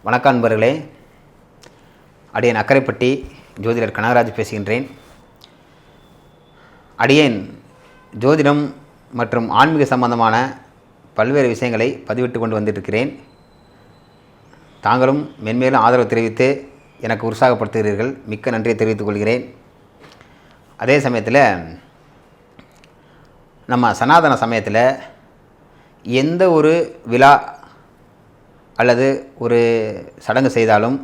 வணக்கம் நண்பர்களே. அடியேன் அக்கரைப்பட்டி ஜோதிடர் கனகராஜ் பேசுகின்றேன். அடியேன் ஜோதிடம் மற்றும் ஆன்மீக சம்பந்தமான பல்வேறு விஷயங்களை பதிவிட்டு கொண்டு வந்துட்டிருக்கிறேன். தாங்களும் மென்மேலும் ஆதரவு தெரிவித்து எனக்கு உற்சாகப்படுத்துகிறீர்கள். மிக்க நன்றியை தெரிவித்துக் கொள்கிறேன். அதே சமயத்தில் நம்ம சனாதன சமயத்தில் எந்த ஒரு விழா அல்லது ஒரு சடங்கு செய்தாலும்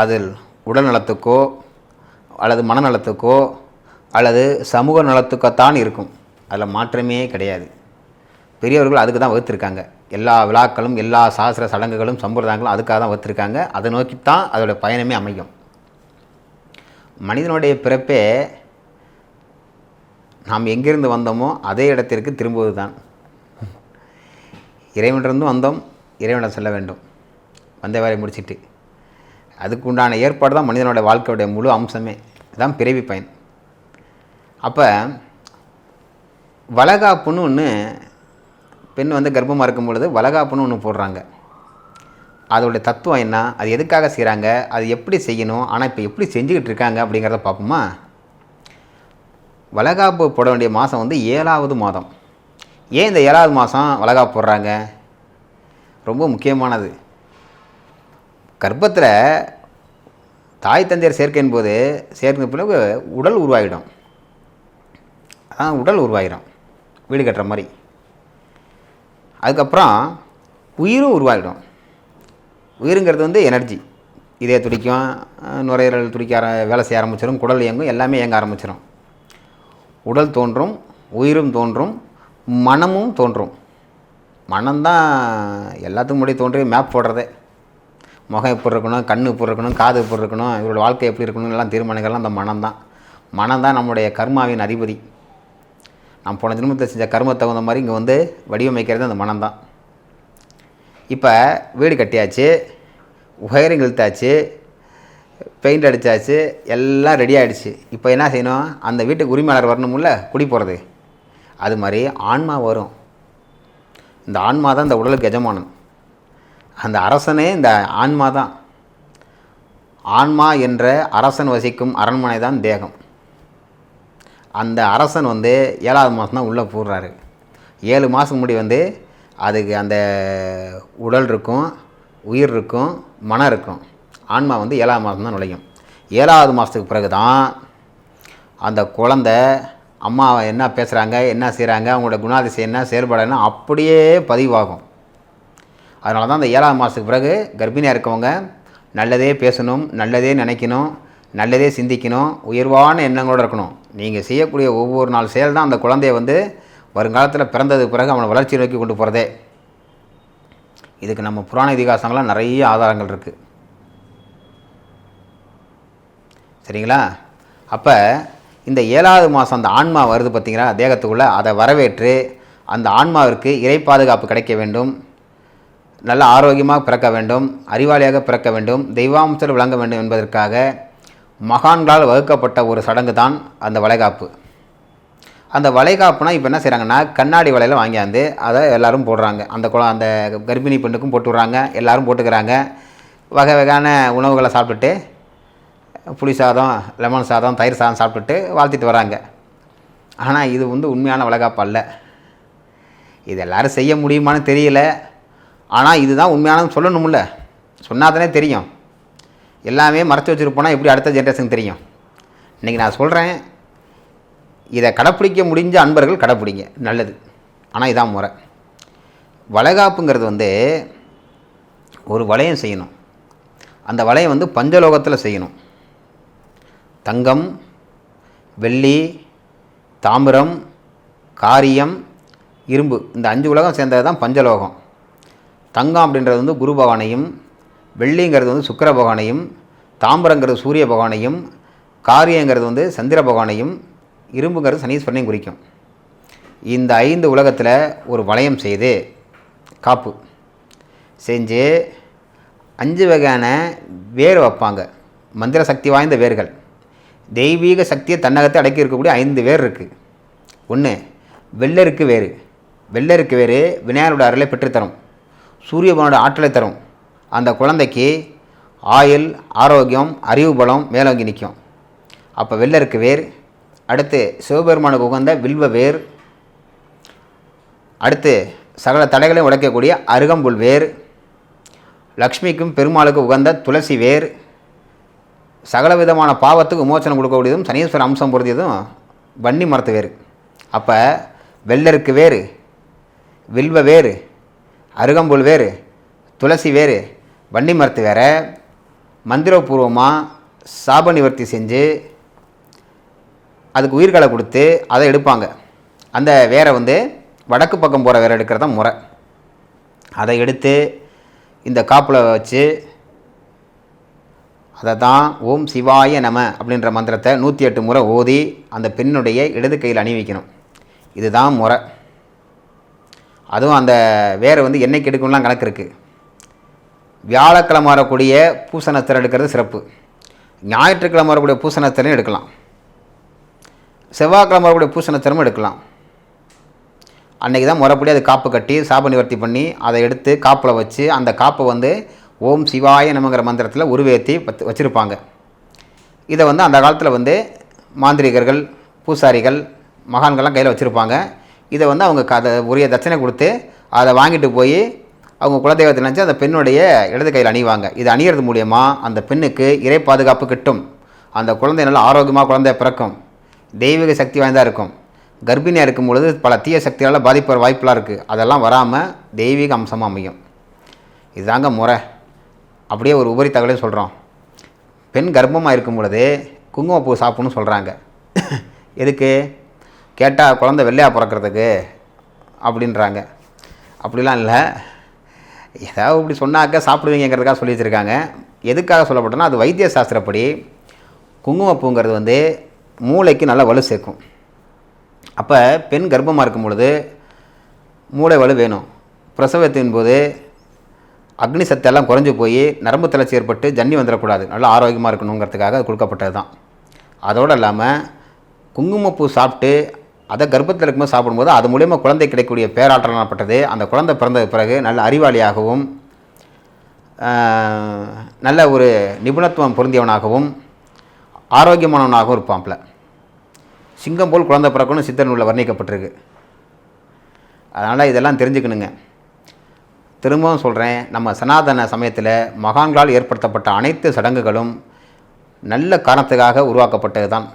அதில் உடல் நலத்துக்கோ அல்லது மனநலத்துக்கோ அல்லது சமூக நலத்துக்கத்தான் இருக்கும். அதில் மாற்றமே கிடையாது. பெரியவர்கள் அதுக்கு தான் வகுத்திருக்காங்க. எல்லா விழாக்களும் எல்லா சாஸ்திர சடங்குகளும் சம்பிரதாயங்களும் அதுக்காக தான் வகுத்திருக்காங்க. அதை நோக்கித்தான் அதோட பயணமே அமையும். மனிதனுடைய பிறப்பே நாம் எங்கிருந்து வந்தோமோ அதே இடத்திற்கு திரும்புவது தான். இறைவனிலிருந்து வந்தோம், இறைவனிடம் செல்ல வேண்டும். வந்த வேலை முடிச்சுட்டு அதுக்கு உண்டான ஏற்பாடு தான் மனிதனோட வாழ்க்கையுடைய முழு அம்சமே. இதுதான் பிறவி பயன். அப்போ வளகாப்புன்னு ஒன்று, பெண் கர்ப்பமாக இருக்கும் பொழுது வளகாப்புன்னு ஒன்று போடுறாங்க. அதோடைய தத்துவம் என்ன, அது எதுக்காக செய்கிறாங்க, அது எப்படி செய்யணும், ஆனால் இப்போ எப்படி செஞ்சுக்கிட்டு இருக்காங்க அப்படிங்கிறத பார்ப்போமா. வளகாப்பு போட வேண்டிய மாதம் 7வது மாதம். ஏன் இந்த 7வது மாதம் வளகாப்பு போடுறாங்க? ரொம்ப முக்கியமானது. கர்ப்பத்தில் தாய் தந்தையர் சேர்க்கையின் போது சேர்ந்த பிறகு உடல் உருவாகிடும். அதான் உடல் உருவாகிடும், வீடு கட்டுற மாதிரி. அதுக்கப்புறம் உயிரும் உருவாகிடும். உயிருங்கிறது எனர்ஜி. இதே துடிக்கும், நுரையீரல் துடிக்க வேலை செய்ய ஆரம்பிச்சிடும், குடல் இயங்கும், எல்லாமே இயங்க ஆரம்பிச்சிடும். உடல் தோன்றும், உயிரும் தோன்றும், மனமும் தோன்றும். மனம்தான் எல்லாத்துக்கும் முன்னாடி தோன்றி மேப் போடுறதே. முகம் எப்படி இருக்கணும், கண் எப்படி இருக்கணும், காது எப்படி இருக்கணும், இவரோட வாழ்க்கை எப்படி இருக்கணும் எல்லாம் தீர்மானிக்கலாம் அந்த மனம்தான். மனம்தான் நம்முடைய கர்மாவின் அதிபதி. நாம் போன ஜென்மத்தை செஞ்ச கர்மத்தை தகுந்த மாதிரி இங்கே வடிவமைக்கிறது அந்த மனம்தான். இப்போ வீடு கட்டியாச்சு, ஒயரிங் இழுத்தாச்சு, பெயிண்ட் அடித்தாச்சு, எல்லாம் ரெடி ஆகிடுச்சு. இப்போ என்ன செய்யணும், அந்த வீட்டுக்கு உரிமையாளர் வரணும்ல, குடி போகிறது. அது மாதிரி ஆன்மா வரும். இந்த ஆன்மா தான் இந்த உடலுக்கு எஜமானன். அந்த அரசனே இந்த ஆன்மா தான். ஆன்மா என்ற அரசன் வசிக்கும் அரண்மனை தான் தேகம். அந்த அரசன் 7வது மாதம் தான் உள்ளே போடுறாரு. 7 மாதம் முடி அதுக்கு அந்த உடல் இருக்கும், உயிர் இருக்கும், மனம் இருக்கும். ஆன்மா 7வது மாதம் தான் நுழையும். 7வது மாதத்துக்கு பிறகு தான் அந்த குழந்தை அம்மா என்ன பேசுகிறாங்க, என்ன செய்கிறாங்க, அவங்களோட குணாதிசயம் என்ன, செயல்பாடுன்னா அப்படியே பதிவாகும். அதனால தான் அந்த 7வது மாதத்துக்கு பிறகு கர்ப்பிணியாக இருக்கவங்க நல்லதே பேசணும், நல்லதே நினைக்கணும், நல்லதே சிந்திக்கணும், உயர்வான எண்ணங்களோடு இருக்கணும். நீங்கள் செய்யக்கூடிய ஒவ்வொரு நாள் செயல் தான் அந்த குழந்தைய வருங்காலத்தில் பிறந்ததுக்கு பிறகு அவனை வளர்ச்சி நோக்கி கொண்டு போகிறதே. இதுக்கு நம்ம புராண இதிகாசங்கள்லாம் நிறைய ஆதாரங்கள் இருக்குது. சரிங்களா? அப்போ இந்த 7வது மாதம் அந்த ஆன்மா வருது பார்த்திங்களா தேகத்துக்குள்ளே, அதை வரவேற்று அந்த ஆன்மாவிற்கு இறை பாதுகாப்பு கிடைக்க வேண்டும், நல்ல ஆரோக்கியமாக பிறக்க வேண்டும், அறிவாளியாக பிறக்க வேண்டும், தெய்வாம்சர் விளங்க வேண்டும் என்பதற்காக மகான்களால் வகுக்கப்பட்ட ஒரு சடங்கு தான் அந்த வளைகாப்பு. அந்த வளைகாப்புனா இப்போ என்ன செய்கிறாங்கன்னா, கண்ணாடி வளையல் வாங்கியாந்து அதை எல்லோரும் போடுறாங்க. அந்த கர்ப்பிணி பெண்ணுக்கும் போட்டு விட்றாங்க, எல்லோரும் போட்டுக்கிறாங்க. வகை வகையான உணவுகளை சாப்பிட்டுட்டு, புளி சாதம், லெமன் சாதம், தயிர் சாதம் சாப்பிட்டுட்டு வாழ்த்திட்டு வராங்க. ஆனால் இது உண்மையான வளைகாப்பு அல்ல. இது எல்லோரும் செய்ய முடியுமான்னு தெரியல. ஆனால் இதுதான் உண்மையானது சொல்லணும்ல, சொன்னாதானே தெரியும். எல்லாமே மறைச்சி வச்சுருப்போனா எப்படி அடுத்த ஜென்ரேஷனுக்கு தெரியும்? இன்றைக்கி நான் சொல்கிறேன், இதை கடைப்பிடிக்க முடிஞ்ச அன்பர்கள் கடைப்பிடிங்க, நல்லது. ஆனால் இதான் முறை. வளைகாப்புங்கிறது ஒரு வளையம் செய்யணும். அந்த வளையம் பஞ்சலோகத்தில் செய்யணும். தங்கம், வெள்ளி, தாமிரம், காரியம், இரும்பு, இந்த 5 உலகம் சேர்ந்தது தான் பஞ்சலோகம். தங்கம் அப்படின்றது குரு பகவானையும், வெள்ளிங்கிறது சுக்கிர பகவானையும், தாமிரங்கிறது சூரிய பகவானையும், காரியங்கிறது சந்திர பகவானையும், இரும்புங்கிறது சனீஸ்வரனையும் குறிக்கும். இந்த 5 உலகத்தில் ஒரு வளையம் செய்து காப்பு செஞ்சு 5 வகையான வேர் வைப்பாங்க. மந்திர சக்தி வாய்ந்த வேர்கள், தெய்வீக சக்தியை தன்னகத்தை அடக்கி இருக்கக்கூடிய 5 வேர் இருக்குது. 1 வெள்ளருக்கு வேறு. வெள்ளருக்கு வேறு விநாயகரோட அருளை பெற்றுத்தரும், சூரிய பகவானோட ஆற்றலை தரும், அந்த குழந்தைக்கு ஆயுள், ஆரோக்கியம், அறிவு பலம் மேலோங்கி நிற்கும். அப்போ வெள்ளருக்கு வேர், அடுத்து சிவபெருமானுக்கு உகந்த வில்வ வேர், அடுத்து சகல தடைகளையும் உடைக்கக்கூடிய அருகம்புல் வேர், லக்ஷ்மிக்கும் பெருமாளுக்கு உகந்த துளசி வேர், சகல விதமான பாவத்துக்கு விமோசனம் கொடுக்கக்கூடியதும் சனீஸ்வர அம்சம் பொருந்தியதும் வன்னி மரத்து வேர். அப்போ வெள்ளருக்கு வேர், வில்வ வேர், அருகம்புல் வேர், துளசி வேர், வன்னி மரத்து வேற மந்திரபூர்வமாக சாப நிவர்த்தி செஞ்சு அதுக்கு உயிர்களை கொடுத்து அதை எடுப்பாங்க. அந்த வேரை வடக்கு பக்கம் போகிற வேரை எடுக்கிறது தான் முறை. அதை எடுத்து இந்த காப்பில் வச்சு அதை தான் ஓம் சிவாய நம அப்படின்ற மந்திரத்தை 108 முறை ஓதி அந்த பெண்ணுடைய இடது கையில் அணிவிக்கணும். இதுதான் முறை. அதுவும் அந்த வேரை என்னைக்கு எடுக்கணும்லாம் கணக்கு இருக்குது. வியாழக்கிழமை வரக்கூடிய பூசணத்திரை எடுக்கிறது சிறப்பு. ஞாயிற்றுக்கிழமை வரக்கூடிய பூசணத்திரையும் எடுக்கலாம். செவ்வாய்க்கிழமை வரக்கூடிய பூசணத்திரமும் எடுக்கலாம். அன்றைக்கி தான் முறைப்படி அது காப்பு கட்டி சாப நிவர்த்தி பண்ணி அதை எடுத்து காப்பில் வச்சு அந்த காப்பை ஓம் சிவாய நமங்கிற மந்திரத்தில் உருவேற்றி வச்சுருப்பாங்க. இதை அந்த காலத்தில் மாந்திரிகர்கள், பூசாரிகள், மகான்கள்லாம் கையில் வச்சுருப்பாங்க. இதை அவங்க அதை உரிய தட்சணை கொடுத்து அதை வாங்கிட்டு போய் அவங்க குலதெய்வத்தை நினச்சி அந்த பெண்ணுடைய இடது கையில் அணிவாங்க. இது அணிகிறது மூலியமாக அந்த பெண்ணுக்கு இறை பாதுகாப்பு கிட்டும். அந்த குழந்தை நல்லா ஆரோக்கியமாக குழந்தை பிறக்கும். தெய்வீக சக்தி வாய்ந்ததாக இருக்கும். கர்ப்பிணியாக இருக்கும் பொழுது பல தீய சக்தியால் பாதிப்பு வாய்ப்பெலாம் இருக்குது. அதெல்லாம் வராமல் தெய்வீக அம்சமாக அமையும். இதுதாங்க முறை. அப்படியே ஒரு உபரி தகவலையும் சொல்கிறோம். பெண் கர்ப்பமாக இருக்கும் பொழுது குங்குமப்பூ சாப்பிட்ணுன்னு சொல்கிறாங்க. எதுக்கு கேட்டால் குழந்தை வெள்ளையாக பிறக்கிறதுக்கு அப்படின்றாங்க. அப்படிலாம் இல்லை, ஏதாவது இப்படி சொன்னாக்க சாப்பிடுவீங்கிறதுக்காக சொல்லி வச்சுருக்காங்க. எதுக்காக சொல்லப்பட்டோன்னா அது வைத்திய சாஸ்திரப்படி குங்குமப்பூங்கிறது மூளைக்கு நல்ல வலு சேர்க்கும். அப்போ பெண் கர்ப்பமாக இருக்கும் பொழுது மூளை வலு வேணும். பிரசவத்தின் போது அக்னி சத்தெல்லாம் குறைஞ்சி போய் நரம்பு தளர்ச்சி ஏற்பட்டு ஜன்னி வந்துடக்கூடாது, நல்லா ஆரோக்கியமாக இருக்கணுங்கிறதுக்காக அது கொடுக்கப்பட்டது தான். அதோடு இல்லாமல் குங்குமப்பூ சாப்பிட்டு அதை கர்ப்பத்தில் இருக்கும்போது சாப்பிடும்போது அது மூலயமா குழந்தை கிடைக்கக்கூடிய பேராற்றலானப்பட்டது. அந்த குழந்தை பிறந்த பிறகு நல்ல அறிவாளியாகவும் நல்ல ஒரு நிபுணத்துவம் பொருந்தியவனாகவும் ஆரோக்கியமானவனாகவும் இருப்பான்ல. சிங்கம் போல் குழந்தை பிறக்கணும் சித்தர் நூலில் வர்ணிக்கப்பட்டிருக்கு. அதனால் இதெல்லாம் தெரிஞ்சுக்கணுங்க. திரும்பவும் சொல்கிறேன், நம்ம சனாதன சமயத்தில் மகான்களால் ஏற்படுத்தப்பட்ட அனைத்து சடங்குகளும் நல்ல காரணத்துக்காக உருவாக்கப்பட்டது தான்.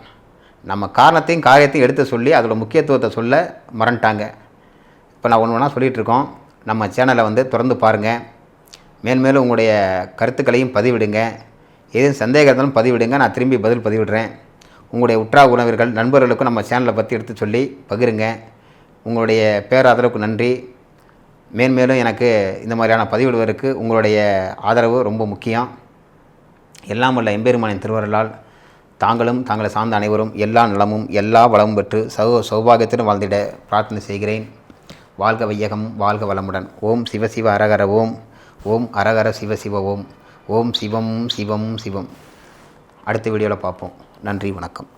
நம்ம காரணத்தையும் காரியத்தையும் எடுத்து சொல்லி அதோட முக்கியத்துவத்தை சொல்ல மறந்துட்டாங்க. இப்போ நான் ஒன்று ஒன்றா சொல்லிகிட்ருக்கோம். நம்ம சேனலை தொடர்ந்து பாருங்கள். மேன்மேலும் உங்களுடைய கருத்துக்களையும் பதிவிடுங்க. ஏதும் சந்தேகம் இருந்தாலும் பதிவிடுங்க, நான் திரும்பி பதில் பதிவிடுறேன். உங்களுடைய உற்றார் உறவினர்கள், நண்பர்களுக்கும் நம்ம சேனலை பற்றி எடுத்து சொல்லி பகிருங்க. உங்களுடைய பேராதரவுக்கு நன்றி. மேன்மேலும் எனக்கு இந்த மாதிரியான பதிவிடுவதற்கு உங்களுடைய ஆதரவு ரொம்ப முக்கியம். எல்லாம் வல்ல எம்பெருமானின் திருவருளால் தாங்களும் தங்களை சார்ந்த அனைவரும் எல்லா நலமும் எல்லா வளமும் பெற்று சௌபாகியத்துடன் வாழ்ந்திட பிரார்த்தனை செய்கிறேன். வாழ்க வையகம், வாழ்க வளமுடன். ஓம் சிவசிவ அரகர ஓம். ஓம் அரகர சிவசிவ ஓம். ஓம் சிவம் சிவம் சிவம். அடுத்த வீடியோவில் பார்ப்போம். நன்றி, வணக்கம்.